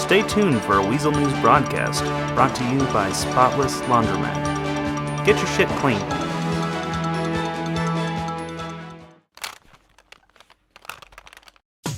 Stay tuned for a Weazel News broadcast brought to you by Spotless Laundromat. Get your shit clean.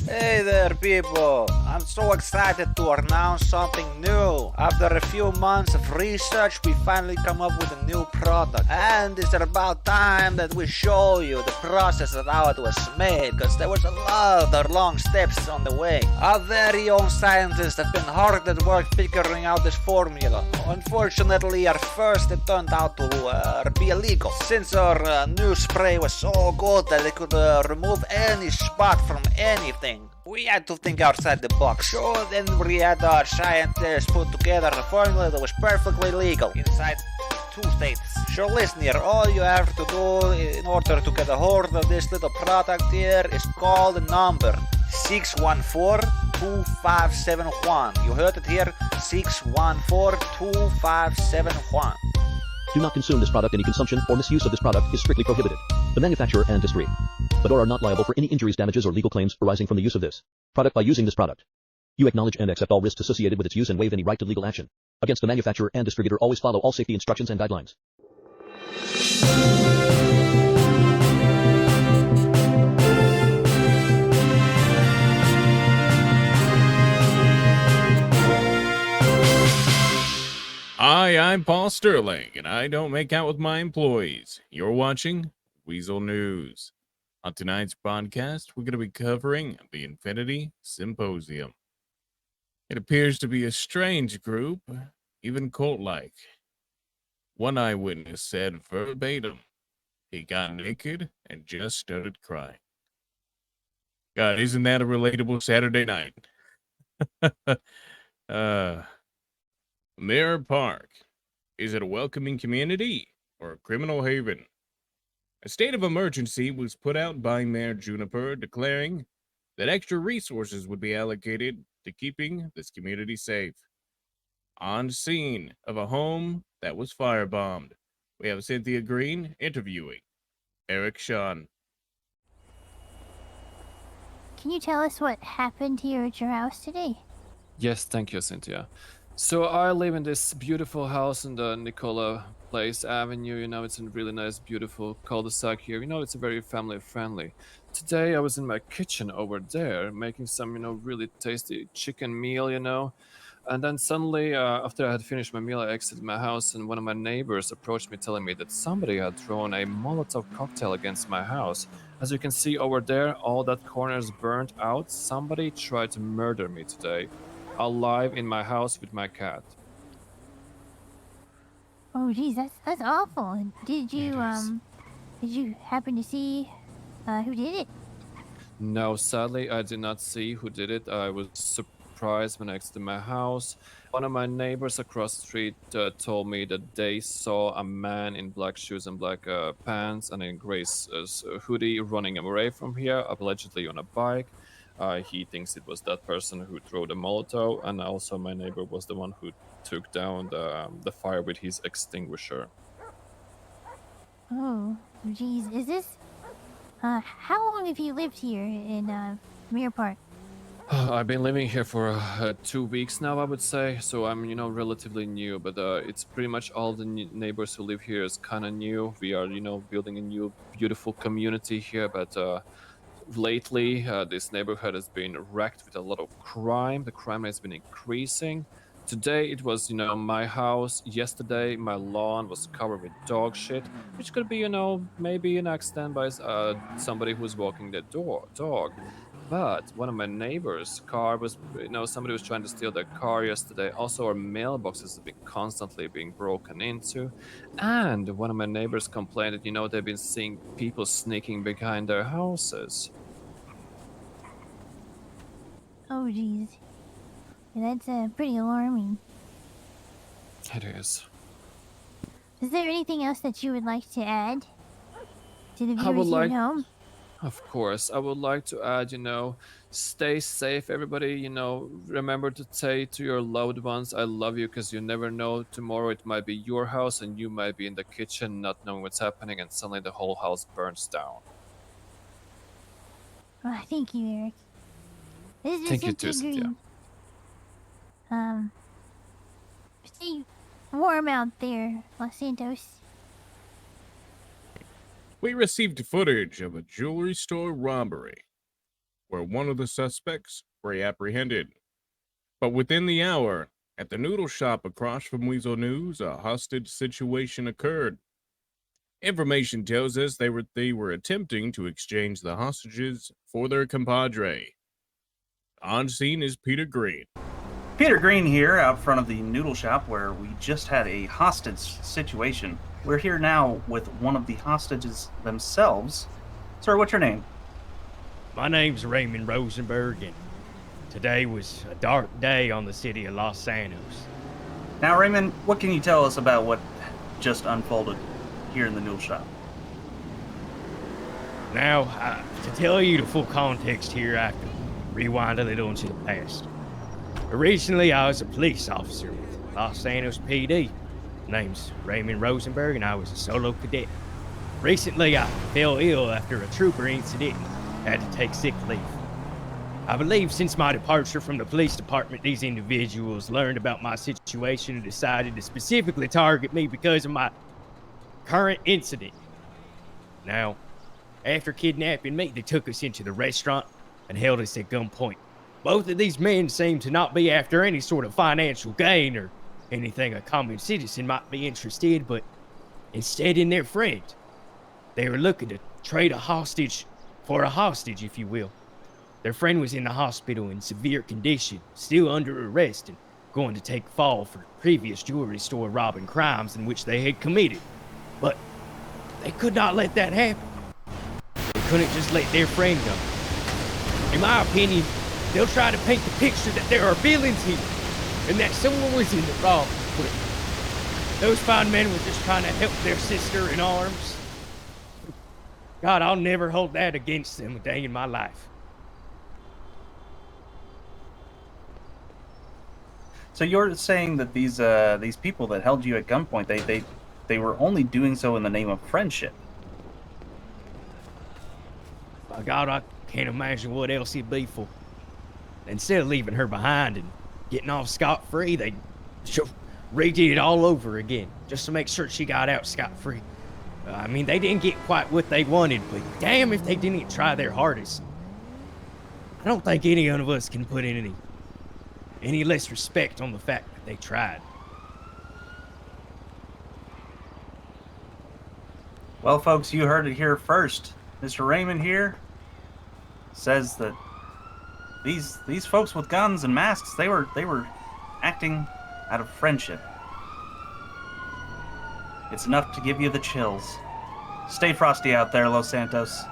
Hey there, people! I'm so excited to announce something new. After a few months of research, we finally come up with a new product. And it's about time that we show you the process of how it was made, because there was a lot of long steps on the way. Our very own scientists have been hard at work figuring out this formula. Unfortunately, at first it turned out to be illegal, since our new spray was so good that it could remove any spot from anything. We had to think outside the box. So then we had our scientists put together a formula that was perfectly legal inside 2 states. So listen here, all you have to do in order to get a hold of this little product here is call the number 614-2571. You heard it here, 614-2571. Do not consume this product. Any consumption or misuse of this product is strictly prohibited. The manufacturer and distributor are not liable for any injuries, damages, or legal claims arising from the use of this product by using this product. You acknowledge and accept all risks associated with its use and waive any right to legal action against the manufacturer and distributor. Always follow all safety instructions and guidelines. Hi, I'm Paul Sterling, and I don't make out with my employees. You're watching Weazel News. On tonight's podcast, we're going to be covering the Infinity Symposium. It appears to be a strange group, even cult-like. One eyewitness said verbatim, he got naked and just started crying. God, isn't that a relatable Saturday night? Mirror Park. Is it a welcoming community or a criminal haven? A state of emergency was put out by Mayor Juniper, declaring that extra resources would be allocated to keeping this community safe. On scene of a home that was firebombed, we have Cynthia Green interviewing Eric Sean. Can you tell us what happened here at your house today? Yes, thank you, Cynthia. So I live in this beautiful house in the Nicola Place Avenue. It's a really nice, beautiful cul-de-sac here. It's a very family friendly. Today I was in my kitchen over there making some, really tasty chicken meal, And then suddenly, after I had finished my meal, I exited my house and one of my neighbors approached me telling me that somebody had thrown a Molotov cocktail against my house. As you can see over there, all that corner is burnt out. Somebody tried to murder me today. Alive in my house with my cat. Oh, geez, that's awful. Did you happen to see who did it? No, sadly, I did not see who did it. I was surprised when I exited my house. One of my neighbors across the street told me that they saw a man in black shoes and black pants and in gray hoodie running away from here, allegedly on a bike. He thinks it was that person who threw the Molotov, and also my neighbor was the one who took down the fire with his extinguisher. Oh, geez, is this... how long have you lived here in Mirror Park? I've been living here for 2 weeks now, I would say, so I'm, relatively new, but it's pretty much all the neighbors who live here is kind of new. We are, building a new, beautiful community here, but... lately, this neighborhood has been wrecked with a lot of crime. The crime rate has been increasing. Today, it was, my house. Yesterday, my lawn was covered with dog shit, which could be, maybe an accident by somebody who's walking their dog. But one of my neighbors' car was, somebody was trying to steal their car yesterday. Also, our mailboxes have been constantly being broken into. And one of my neighbors complained that, they've been seeing people sneaking behind their houses. Oh, geez. Yeah, that's pretty alarming. It is. Is there anything else that you would like to add to the viewers here at home? Of course, I would like to add, stay safe, everybody. Remember to say to your loved ones, I love you, because you never know. Tomorrow it might be your house and you might be in the kitchen not knowing what's happening, and suddenly the whole house burns down. Oh, thank you, Eric. This is Thank you Cynthia too, Green. Cynthia. Stay warm out there, Los Santos. We received footage of a jewelry store robbery where one of the suspects were apprehended. But within the hour, at the noodle shop across from Weazel News, a hostage situation occurred. Information tells us they were attempting to exchange the hostages for their compadre. On scene is Peter Green. Peter Green here, out front of the noodle shop where we just had a hostage situation. We're here now with one of the hostages themselves. Sir, what's your name? My name's Raymond Rosenberg, and today was a dark day on the city of Los Santos. Now, Raymond, what can you tell us about what just unfolded here in the noodle shop? Now, to tell you the full context here, I have to rewind a little into the past. Originally, I was a police officer with Los Santos PD. Name's Raymond Rosenberg, and I was a solo cadet. Recently, I fell ill after a trooper incident and had to take sick leave. I believe since my departure from the police department, these individuals learned about my situation and decided to specifically target me because of my current incident. Now, after kidnapping me, they took us into the restaurant and held us at gunpoint. Both of these men seemed to not be after any sort of financial gain or anything a common citizen might be interested, but instead in their friend. They were looking to trade a hostage for a hostage, if you will. Their friend was in the hospital in severe condition, still under arrest and going to take fall for previous jewelry store robbing crimes in which they had committed. But they could not let that happen. They couldn't just let their friend go. In my opinion, they'll try to paint the picture that there are villains here and that someone was in the wrong. But those fine men were just trying to help their sister in arms. God, I'll never hold that against them a day in my life. So you're saying that these people that held you at gunpoint, they were only doing so in the name of friendship. By God, I can't imagine what else it'd be for. Instead of leaving her behind and getting off scot-free, they redid it all over again, just to make sure she got out scot-free. I mean, they didn't get quite what they wanted, but damn if they didn't try their hardest. I don't think any of us can put in any less respect on the fact that they tried. Well, folks, you heard it here first. Mr. Raymond here says that these folks with guns and masks, they were acting out of friendship. It's enough to give you the chills. Stay frosty out there, Los Santos.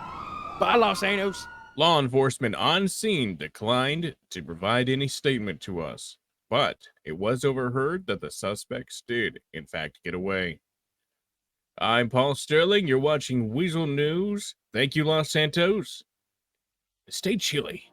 Bye, Los Santos. Law enforcement on scene declined to provide any statement to us, but it was overheard that the suspects did, in fact, get away. I'm Paul Sterling. You're watching Weazel News. Thank you, Los Santos. Stay chilly.